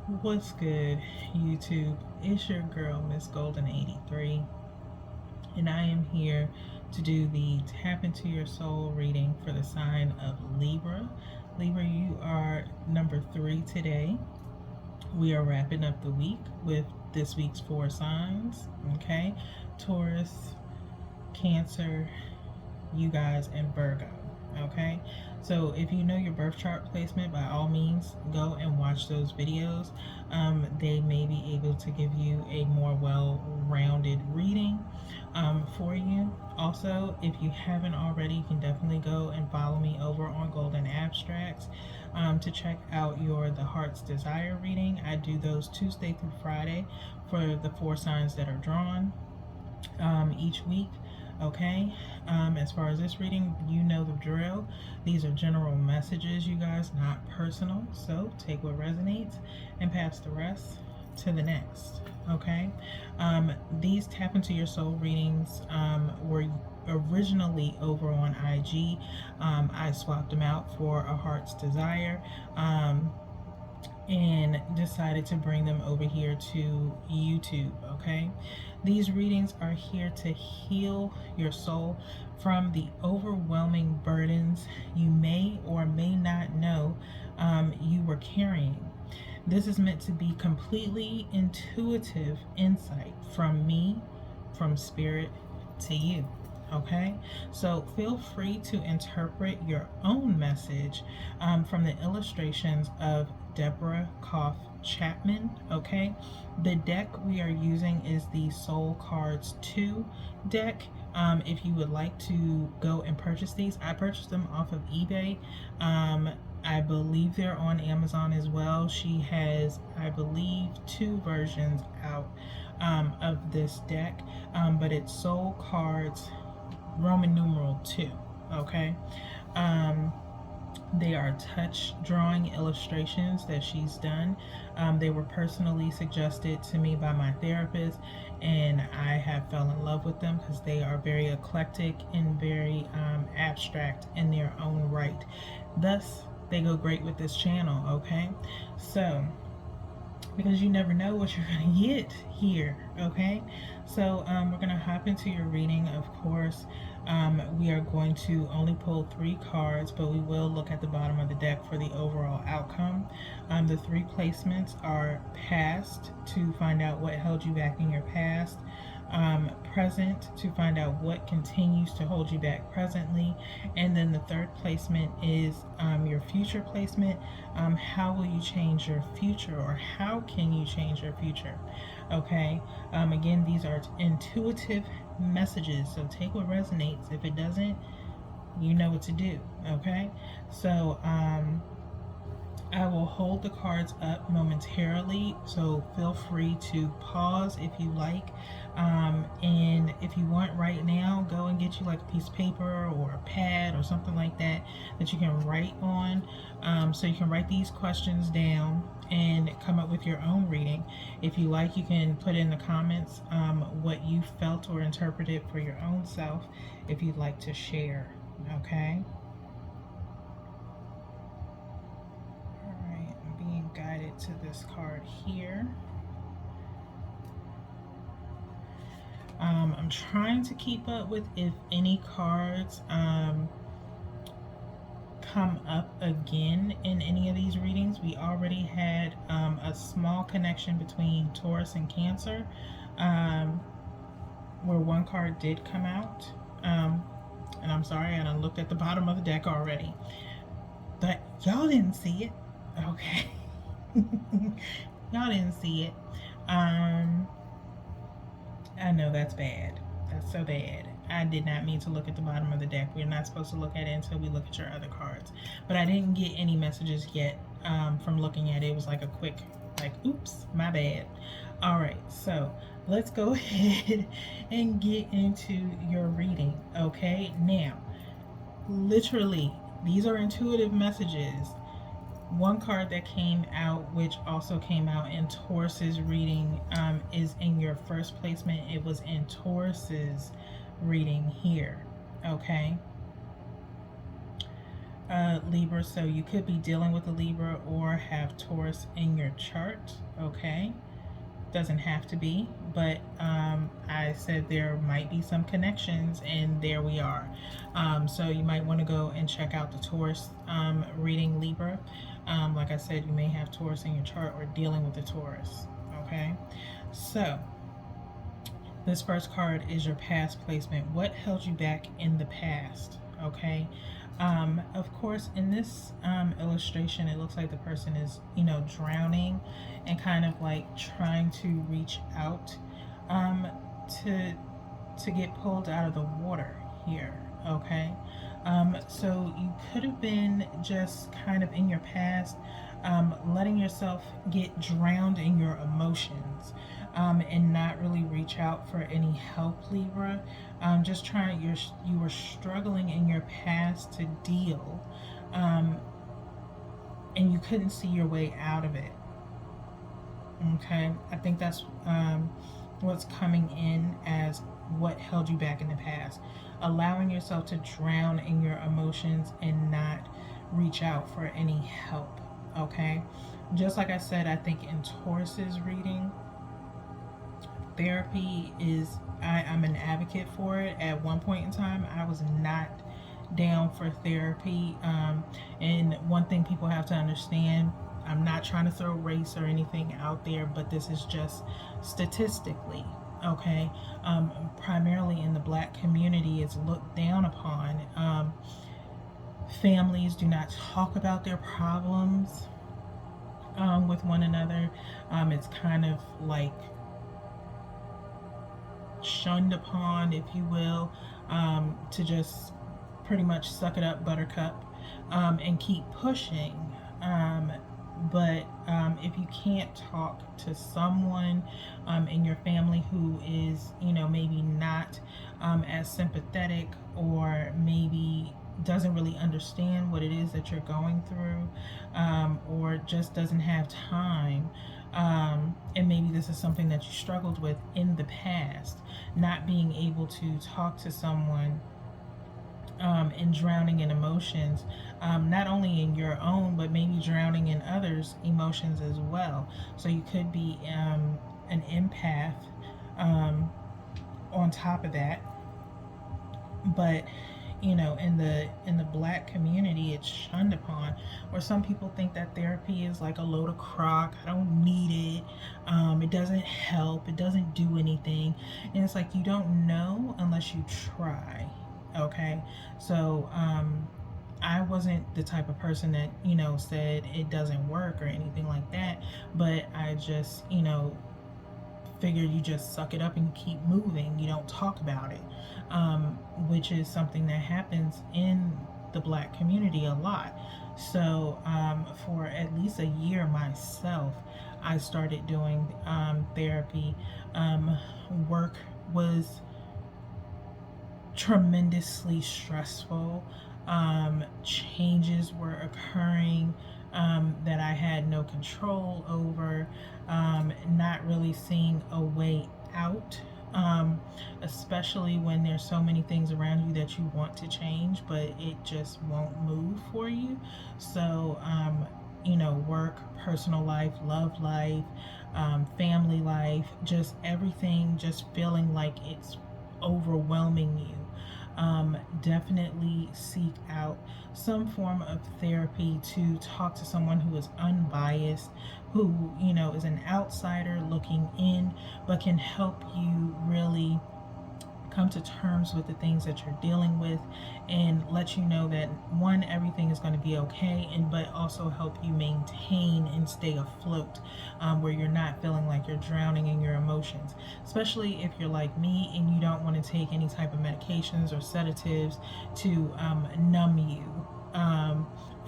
What's good, YouTube? It's your girl, Miss Golden 83, and I am here to do the Tap into Your Soul reading for the sign of Libra. Libra, you are number 3 today. We are wrapping up the week with this week's 4 signs, okay? Taurus, Cancer, you guys, and Virgo. Okay, so if you know your birth chart placement, by all means go and watch those videos. They may be able to give you a more well-rounded reading for you. Also, if you haven't already, you can definitely go and follow me over on Golden Abstracts to check out the Heart's Desire reading. I do those Tuesday through Friday for the 4 signs that are drawn each week. Okay, as far as this reading, you know the drill. These are general messages, you guys, not personal. So take what resonates and pass the rest to the next. Okay, these Tap into Your Soul readings were originally over on IG. I swapped them out for A Heart's Desire. And decided to bring them over here to YouTube. Okay, these readings are here to heal your soul from the overwhelming burdens you may or may not know you were carrying. This is meant to be completely intuitive insight from me, from spirit to you. Okay, so feel free to interpret your own message from the illustrations of Deborah Koff Chapman. Okay, the deck we are using is the Soul Cards 2 deck. If you would like to go and purchase these, I purchased them off of eBay. I believe they're on Amazon as well. She has, I believe, 2 versions out of this deck, but it's Soul Cards Roman numeral 2. Okay, they are touch drawing illustrations that she's done. They were personally suggested to me by my therapist, and I have fell in love with them because they are very eclectic and very abstract in their own right. Thus, they go great with this channel. Okay, so because you never know what you're gonna get here. Okay, so we're gonna hop into your reading. Of course, we are going to only pull 3 cards, but we will look at the bottom of the deck for the overall outcome. The 3 placements are past, to find out what held you back in your past, present, to find out what continues to hold you back presently, and then the 3rd placement is your future placement. How will you change your future, or how can you change your future? Okay, again, these are intuitive messages, so take what resonates. If it doesn't, you know what to do. Okay, so I will hold the cards up momentarily, so feel free to pause if you like. And if you want right now, go and get you like a piece of paper or a pad or something like that that you can write on. So you can write these questions down and come up with your own reading. If you like, you can put in the comments what you felt or interpreted for your own self if you'd like to share. Okay. Guided to this card here. I'm trying to keep up with if any cards come up again in any of these readings. We already had a small connection between Taurus and Cancer, where 1 card did come out. And I'm sorry, I looked at the bottom of the deck already, but y'all didn't see it. Okay. Y'all didn't see it. I know that's bad. That's so bad. I did not mean to look at the bottom of the deck. We're not supposed to look at it until we look at your other cards. But I didn't get any messages yet from looking at it. It was like a quick, like, oops, my bad. All right, so let's go ahead and get into your reading. Okay, now, literally, these are intuitive messages. 1 card that came out, which also came out in Taurus's reading, is in your 1st placement. It was in Taurus's reading here. Okay, Libra, so you could be dealing with a Libra or have Taurus in your chart. Okay, doesn't have to be, but I said there might be some connections, and there we are. So you might want to go and check out the Taurus reading, Libra. Like I said, you may have Taurus in your chart or dealing with the Taurus. Okay, so this first card is your past placement. What held you back in the past? Okay. Of course, in this illustration, it looks like the person is, drowning and kind of like trying to reach out um, to get pulled out of the water here. Okay. So you could have been just kind of in your past, letting yourself get drowned in your emotions, and not really reach out for any help, Libra. Just trying, you were struggling in your past to deal, and you couldn't see your way out of it. Okay, I think that's what's coming in as what held you back in the past, allowing yourself to drown in your emotions and not reach out for any help. Okay, just like I said, I think in Taurus's reading, therapy is, I'm an advocate for it. At one point in time, I was not down for therapy. And one thing people have to understand, I'm not trying to throw race or anything out there, but this is just statistically, okay? Primarily in the Black community, it's looked down upon. Families do not talk about their problems with one another. It's kind of like shunned upon, if you will, to just pretty much suck it up, buttercup, and keep pushing. But if you can't talk to someone in your family who is, maybe not as sympathetic, or maybe doesn't really understand what it is that you're going through, or just doesn't have time, and maybe this is something that you struggled with in the past, not being able to talk to someone, and drowning in emotions, not only in your own, but maybe drowning in others' emotions as well. So you could be an empath on top of that. But in the Black community, it's shunned upon, or some people think that therapy is like a load of crock. I don't need it. It doesn't help. It doesn't do anything. And it's like, you don't know unless you try. Okay, so I wasn't the type of person that said it doesn't work or anything like that, but I just figured you just suck it up and you keep moving. You don't talk about it, which is something that happens in the Black community a lot. So for at least a year myself, I started doing therapy. Work was tremendously stressful. Changes were occurring that I had no control over, not really seeing a way out, especially when there's so many things around you that you want to change, but it just won't move for you. So, work, personal life, love life, family life, just everything just feeling like it's overwhelming you. Definitely seek out some form of therapy to talk to someone who is unbiased, who is an outsider looking in, but can help you really come to terms with the things that you're dealing with, and let you know that, one, everything is going to be okay, and but also help you maintain and stay afloat, where you're not feeling like you're drowning in your emotions, especially if you're like me and you don't want to take any type of medications or sedatives to numb you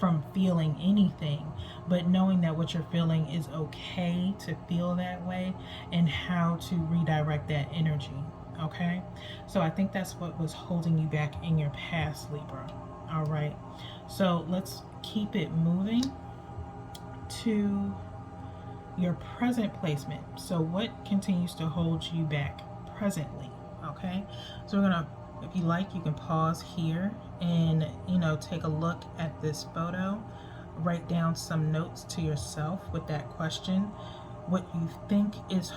from feeling anything, but knowing that what you're feeling is okay to feel that way, and how to redirect that energy. Okay, so I think that's what was holding you back in your past, Libra. All right, so let's keep it moving to your present placement. So what continues to hold you back presently? Okay, so we're gonna If you like, you can pause here and, take a look at this photo. Write down some notes to yourself with that question. What you think is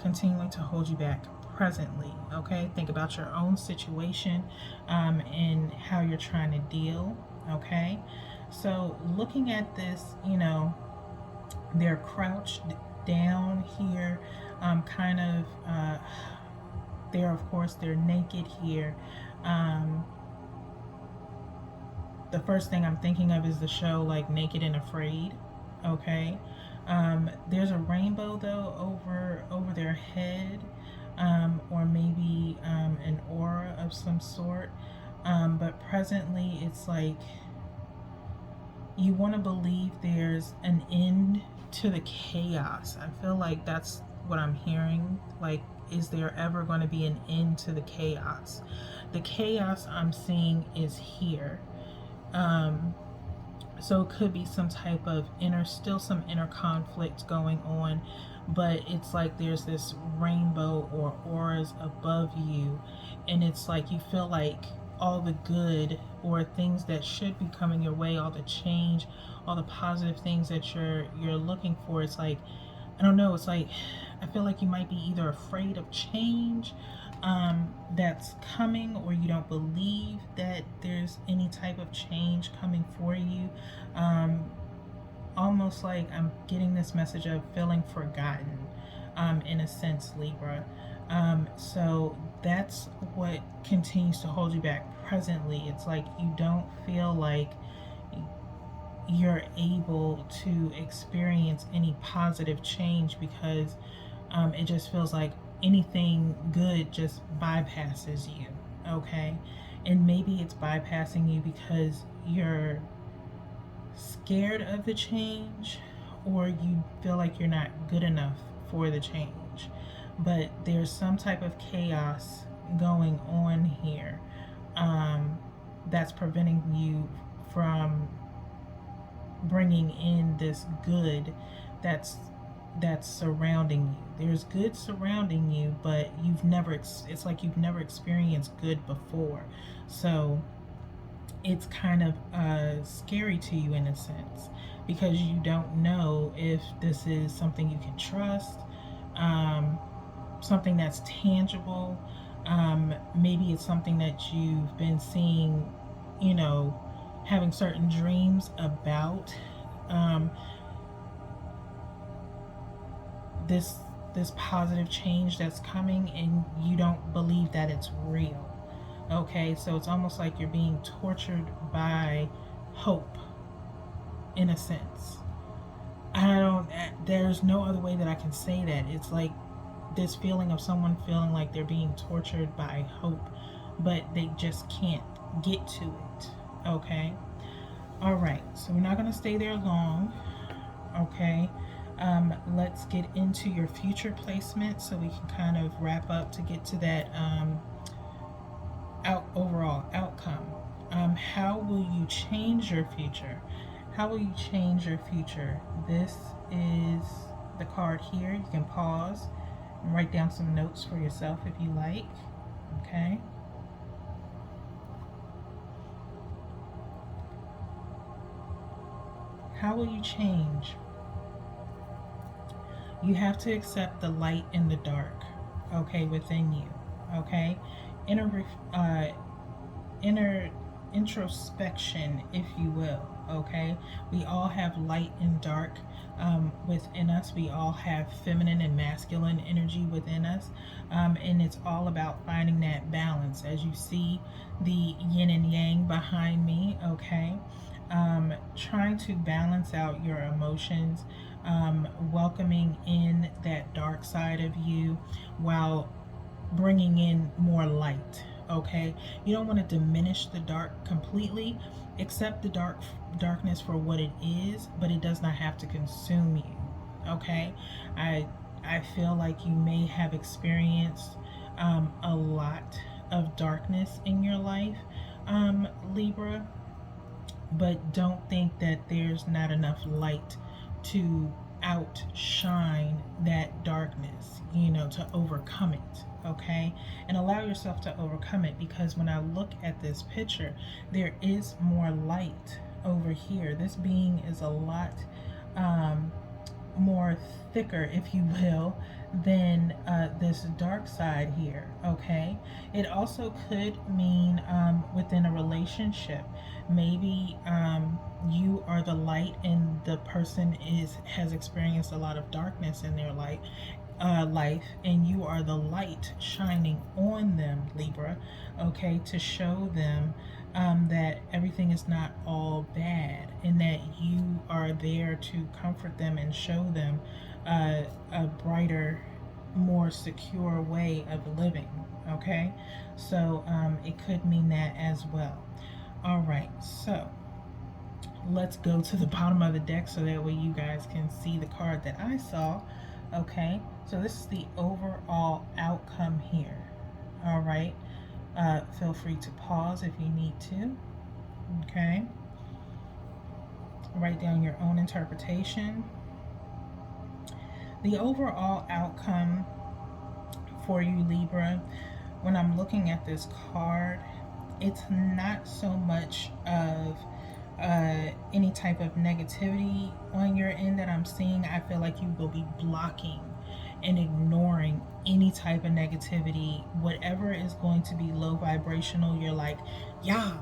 continuing to hold you back presently, okay? Think about your own situation and how you're trying to deal, okay? So looking at this, they're crouched down here, kind of, they're naked here. The first thing I'm thinking of is the show, like, Naked and Afraid, okay? There's a rainbow, though, over their head, or maybe an aura of some sort. But presently, it's like you want to believe there's an end to the chaos. I feel like that's what I'm hearing. Like, is there ever going to be an end to the chaos? The chaos I'm seeing is here. So it could be some type of some inner conflict going on, but it's like there's this rainbow or auras above you, and it's like you feel like all the good or things that should be coming your way, all the change, all the positive things that you're looking for. It's like, I don't know, it's like I feel like you might be either afraid of change that's coming, or you don't believe that there's any type of change coming for you. Almost like I'm getting this message of feeling forgotten, in a sense, Libra. So that's what continues to hold you back presently. It's like you don't feel like you're able to experience any positive change because it just feels like anything good just bypasses you, okay? And maybe it's bypassing you because you're scared of the change, or you feel like you're not good enough for the change. But there's some type of chaos going on here that's preventing you from bringing in this good that's surrounding you. There's good surrounding you, but it's like you've never experienced good before. So it's kind of scary to you in a sense, because you don't know if this is something you can trust, something that's tangible. Maybe it's something that you've been seeing, having certain dreams about. This positive change that's coming, and you don't believe that it's real. Okay, so it's almost like you're being tortured by hope, in a sense. There's no other way that I can say that. It's like this feeling of someone feeling like they're being tortured by hope, but they just can't get to it. Okay, all right, so we're not going to stay there long. Okay, let's get into your future placement so we can kind of wrap up to get to that overall outcome. How will you change your future? How will you change your future? This is the card here. You can pause and write down some notes for yourself if you like. Okay. How will you change? You have to accept the light and the dark, okay, within you, okay? Inner introspection, if you will, okay? We all have light and dark within us. We all have feminine and masculine energy within us, and it's all about finding that balance. As you see the yin and yang behind me, okay? Trying to balance out your emotions, welcoming in that dark side of you while bringing in more light. Okay, you don't want to diminish the dark completely. Accept the darkness for what it is, but it does not have to consume you. Okay, I feel like you may have experienced a lot of darkness in your life, Libra, but don't think that there's not enough light to outshine that darkness, to overcome it. okay? And allow yourself to overcome it, because when I look at this picture, there is more light over here. This being is a lot more thicker, if you will, than this dark side here, okay? It also could mean within a relationship, maybe you are the light and the person has experienced a lot of darkness in their life, and you are the light shining on them, Libra, okay, to show them that everything is not all bad, and that you are there to comfort them and show them a brighter, more secure way of living, okay? So it could mean that as well. All right, so let's go to the bottom of the deck so that way you guys can see the card that I saw. Okay, so this is the overall outcome here. All right, feel free to pause if you need to. Okay, write down your own interpretation. The overall outcome for you, Libra, when I'm looking at this card, it's not so much of any type of negativity on your end that I'm seeing. I feel like you will be blocking and ignoring any type of negativity. Whatever is going to be low vibrational, you're like, yeah,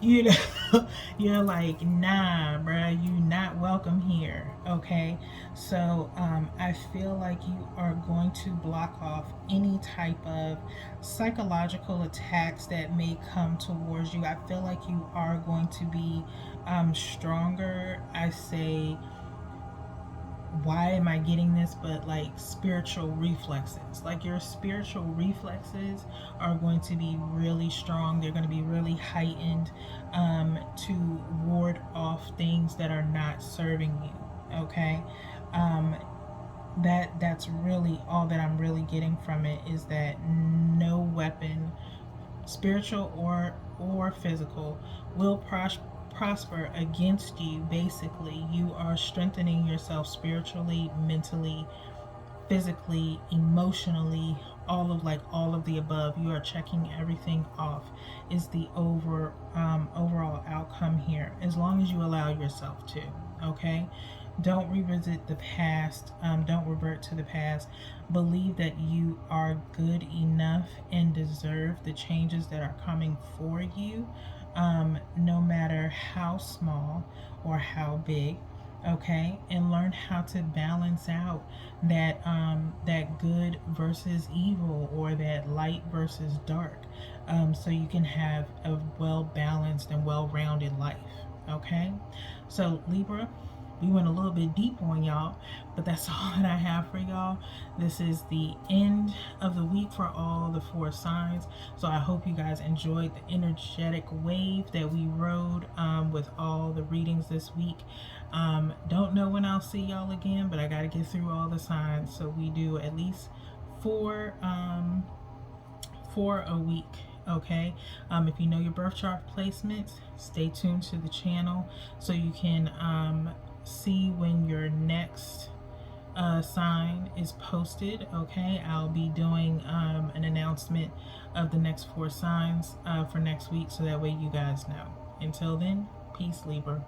you know, you're like, nah, bruh, you not welcome here, okay? So I feel like you are going to block off any type of psychological attacks that may come towards you. I feel like you are going to be stronger. I say, why am I getting this? But like spiritual reflexes, like your spiritual reflexes are going to be really strong. They're going to be really heightened to ward off things that are not serving you, okay? That's really all that I'm really getting from it, is that no weapon, spiritual or physical, will prosper against you. Basically, you are strengthening yourself spiritually, mentally, physically, emotionally, all of the above. You are checking everything off, is the overall outcome here, as long as you allow yourself to, okay? Don't revisit the past. Don't revert to the past. Believe that you are good enough and deserve the changes that are coming for you, no matter how small or how big, okay? And learn how to balance out that good versus evil, or that light versus dark, so you can have a well-balanced and well-rounded life, okay? So Libra, we went a little bit deep on y'all, but that's all that I have for y'all. This is the end of the week for all the 4 signs. So I hope you guys enjoyed the energetic wave that we rode with all the readings this week. Don't know when I'll see y'all again, but I got to get through all the signs. So we do at least 4 a week. Okay, if you know your birth chart placements, stay tuned to the channel so you can see when your next sign is posted. Okay, I'll be doing an announcement of the next 4 signs for next week, so that way you guys know. Until then, peace, Libra.